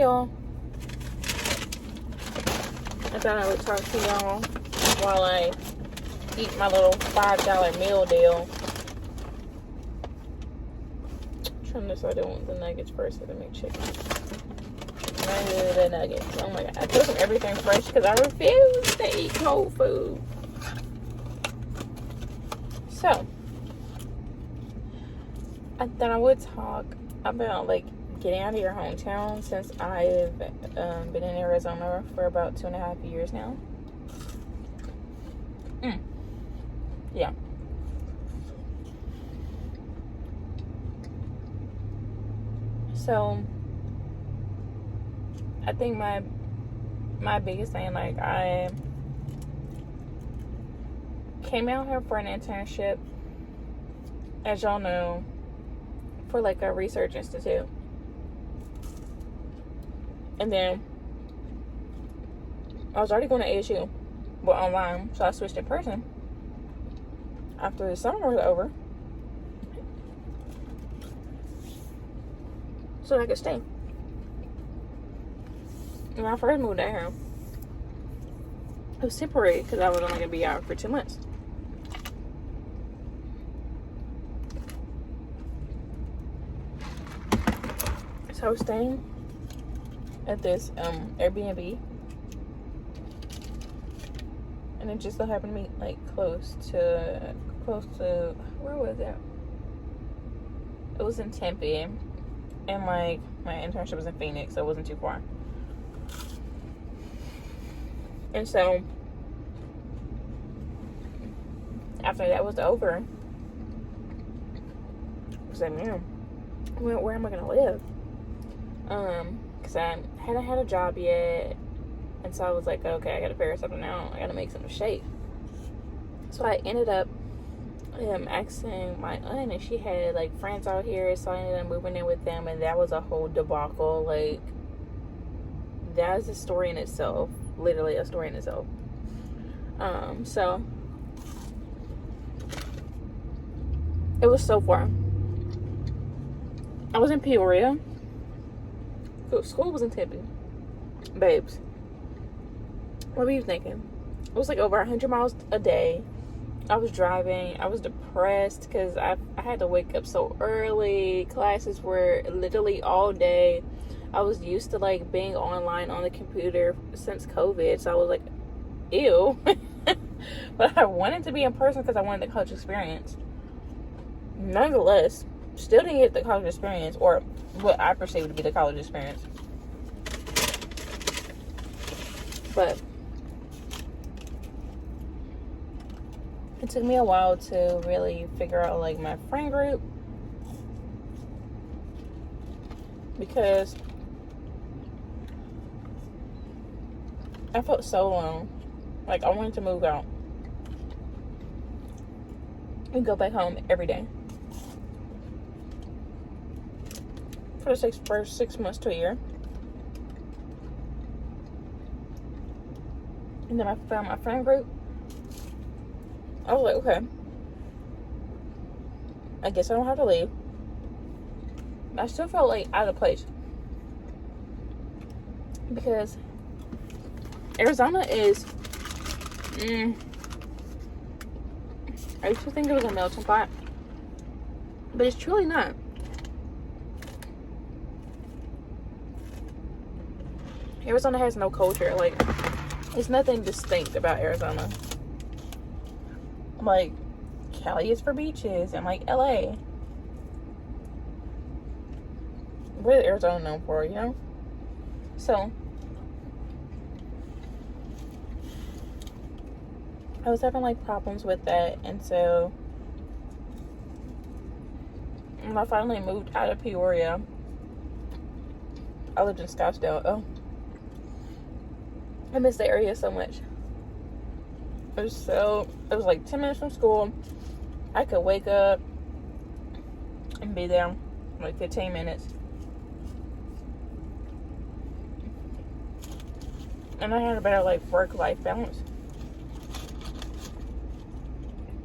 y'all. I thought I would talk to y'all while I eat my little $5 meal deal. I'm trying to decide I want the nuggets first or to make chicken. The nuggets. Oh my god. I took everything fresh because I refuse to eat cold food. So, I thought I would talk about like getting out of your hometown, since I've been in Arizona for about 2.5 years now. Yeah. So I think my biggest thing, like, I came out here for an internship, as y'all know, for like a research institute. And then I was already going to ASU, but online, so I switched in person after the summer was over, so I could stay. When I first moved out here, it was temporary because I was only going to be out for 2 months. So I was staying at this Airbnb, and it just so happened to be like close to where was it? It was in Tempe, and like my internship was in Phoenix, so it wasn't too far. And so after that was over, I was like, man, where am I gonna live? Because I hadn't had a job yet, and so I was like, okay, I gotta figure something out. I gotta make something shape. So I ended up asking my aunt, and she had like friends out here, so I ended up moving in with them, and that was a whole debacle. Like, that is a story in itself, literally a story in itself. So it was so far. I was in Peoria. School was in Tempe. Babes, what were you thinking? It was like over 100 miles a day. I was driving. I was depressed because I had to wake up so early. Classes were literally all day. I was used to like being online on the computer since COVID, so I was like, ew. But I wanted to be in person because I wanted the college experience. Nonetheless, still didn't get the college experience, or what I perceived to be the college experience. But it took me a while to really figure out like my friend group, because I felt so alone. Like, I wanted to move out and go back home every day for the first 6 months to a year. And then I found my friend group. I was like, okay, I guess I don't have to leave. I still felt like out of place, because Arizona is, I used to think it was a melting pot, but it's truly not. Arizona has no culture. Like, there's nothing distinct about Arizona. Like, Cali is for beaches, and like LA. What is Arizona known for, you know? So I was having like problems with that, and so when I finally moved out of Peoria, I lived in Scottsdale. Oh, I miss the area so much. It was like 10 minutes from school. I could wake up and be there in like 15 minutes. And I had a better like work-life balance.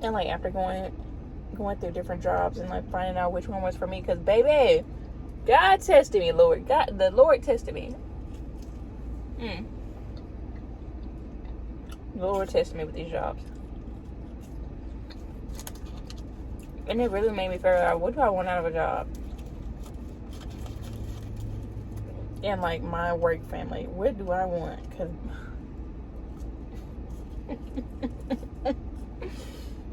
And like after going through different jobs and like finding out which one was for me, because baby, God tested me, the Lord tested me. Mm. The Lord tested me with these jobs. And it really made me figure out, what do I want out of a job? And like my work family, what do I want? Because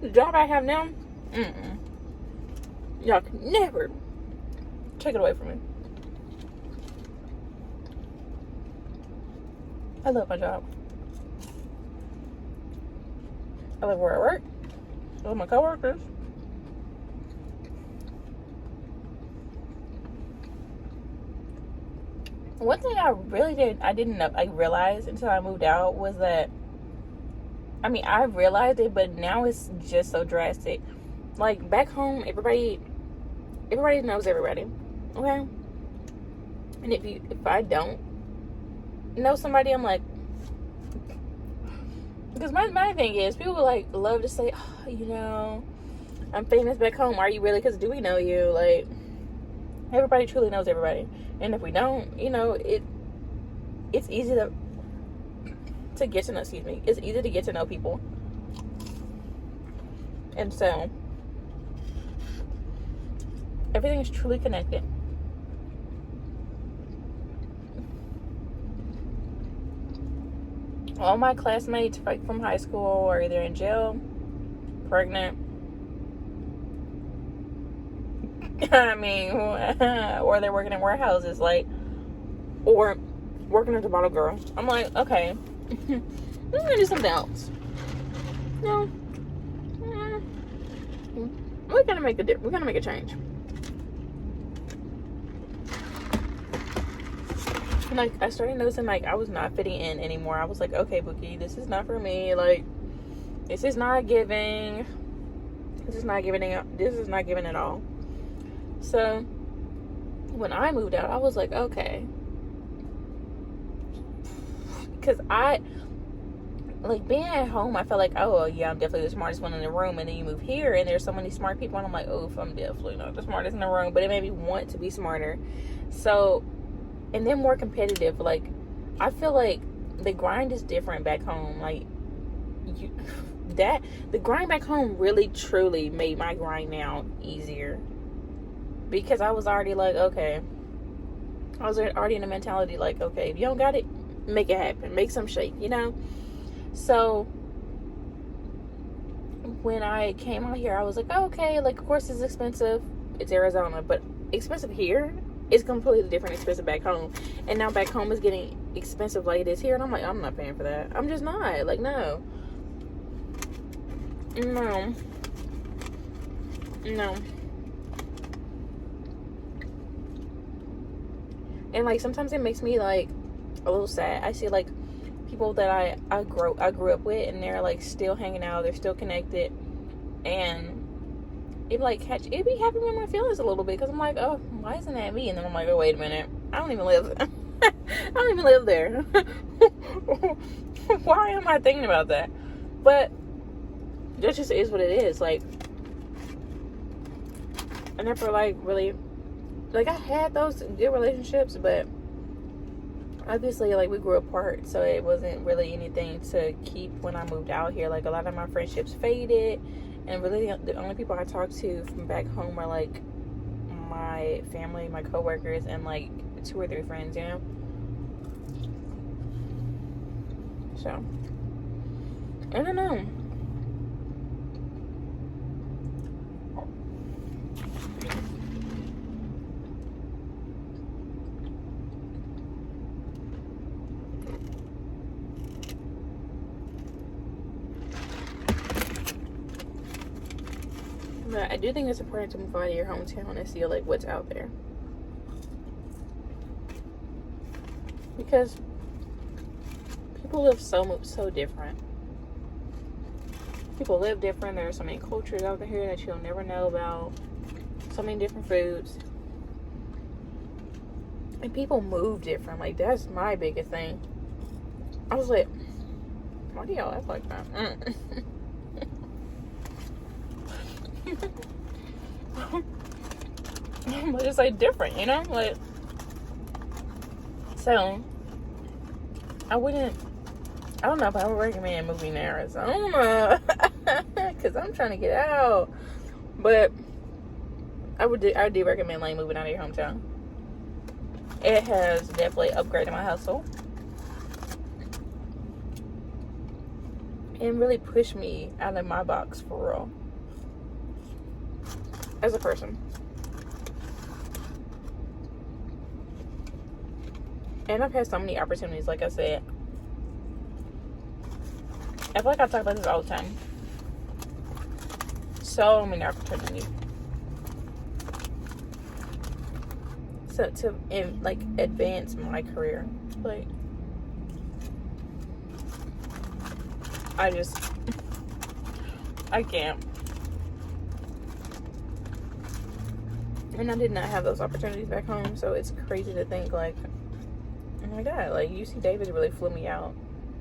the job I have now, y'all can never take it away from me. I love my job. I love where I work. I love my coworkers. One thing I didn't realize until I moved out was that, I mean, I realized it, but now it's just so drastic. Like, back home, everybody knows everybody, okay? And if I don't know somebody, I'm like, because my thing is, people like love to say, oh, you know, I'm famous back home. Are you really? Because do we know you? Like, everybody truly knows everybody. And if we don't, you know, it's easy to get to know, it's easy to get to know people. And so, everything is truly connected. All my classmates from high school are either in jail, pregnant, I mean, or they're working in warehouses, like, or working as a bottle girl. I'm like, okay, let's do something else. No, we're gonna make a change. And like, I started noticing, like, I was not fitting in anymore. I was like, okay, Bookie, this is not for me. Like, this is not giving. This is not giving at all. So, when I moved out, I was like, okay. Because being at home, I felt like, oh, yeah, I'm definitely the smartest one in the room. And then you move here, and there's so many smart people, and I'm like, oh, I'm definitely not the smartest in the room. But it made me want to be smarter. So, and then more competitive. Like, I feel like the grind is different back home. Like, the grind back home really, truly made my grind now easier. Because I was already like, okay. I was already in the mentality like, okay, if you don't got it, make it happen. Make some shake, you know? So, when I came out here, I was like, oh, okay, like, of course it's expensive. It's Arizona. But expensive here is completely different expensive back home. And now back home is getting expensive like it is here. And I'm like, I'm not paying for that. I'm just not. Like, no. No. And like, sometimes it makes me like a little sad. I see like people that I grew up with, and they're like still hanging out, they're still connected, and it be having me in my feelings a little bit, because I'm like, oh, why isn't that me? And then I'm like, oh, wait a minute, I don't even live there. Why am I thinking about that? But that just is what it is. Like, I never like really, like, I had those good relationships, but obviously, like, we grew apart, so it wasn't really anything to keep when I moved out here. Like, a lot of my friendships faded, and really the only people I talked to from back home are like my family, my coworkers, and like 2 or 3 friends, you know. So, I don't know. But I do think it's important to move out of your hometown and see like what's out there, because people live so different. People live different. There are so many cultures out here that you'll never know about. So many different foods, and people move different. Like, that's my biggest thing. I was like, why do y'all act like that? But it's like different, you know? Like, so I don't know if I would recommend moving to Arizona because I'm trying to get out. But I do recommend like moving out of your hometown. It has definitely upgraded my hustle and really pushed me out of my box for real as a person. And I've had so many opportunities, like I said. I feel like I talk about this all the time. So many opportunities. So to like advance my career. Like I can't. And I did not have those opportunities back home, so it's crazy to think like, oh my god, like UC Davis really flew me out.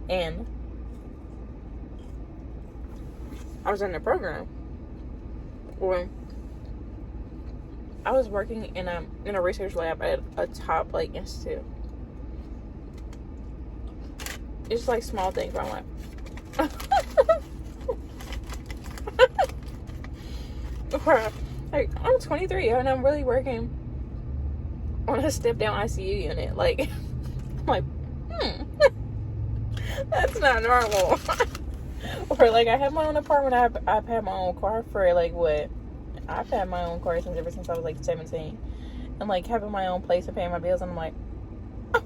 And I was in the program when I was working in a research lab at a top like institute. It's like small things, but I'm like like I'm 23 and I'm really working on a step down ICU unit. Like I'm like, that's not normal. Or like I have my own apartment. I've had my own car for like what? I've had my own car ever since I was like 17, and like having my own place and paying my bills. And I'm like, oh,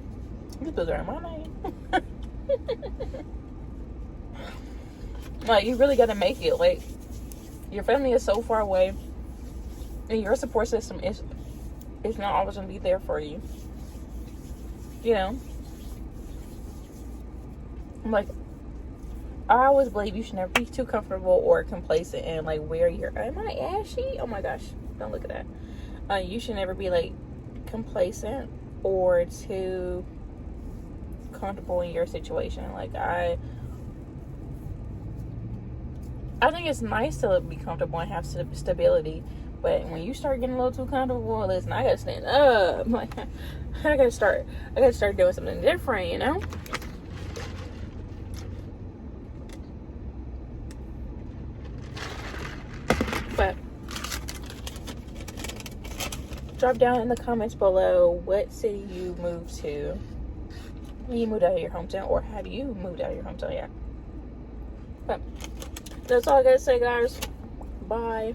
these bills are in my name. Like you really got to make it. Like your family is so far away, and your support system is not always gonna be there for you. You know, I'm like, I always believe you should never be too comfortable or complacent in like where you're. Am I ashy? Oh my gosh! Don't look at that. You should never be like complacent or too comfortable in your situation. Like I think it's nice to be comfortable and have stability, but when you start getting a little too comfortable, listen, I gotta stand up. Like I gotta start doing something different. You know. But drop down in the comments below what city you moved to when you moved out of your hometown, or have you moved out of your hometown yet? But that's all I gotta say, guys. Bye.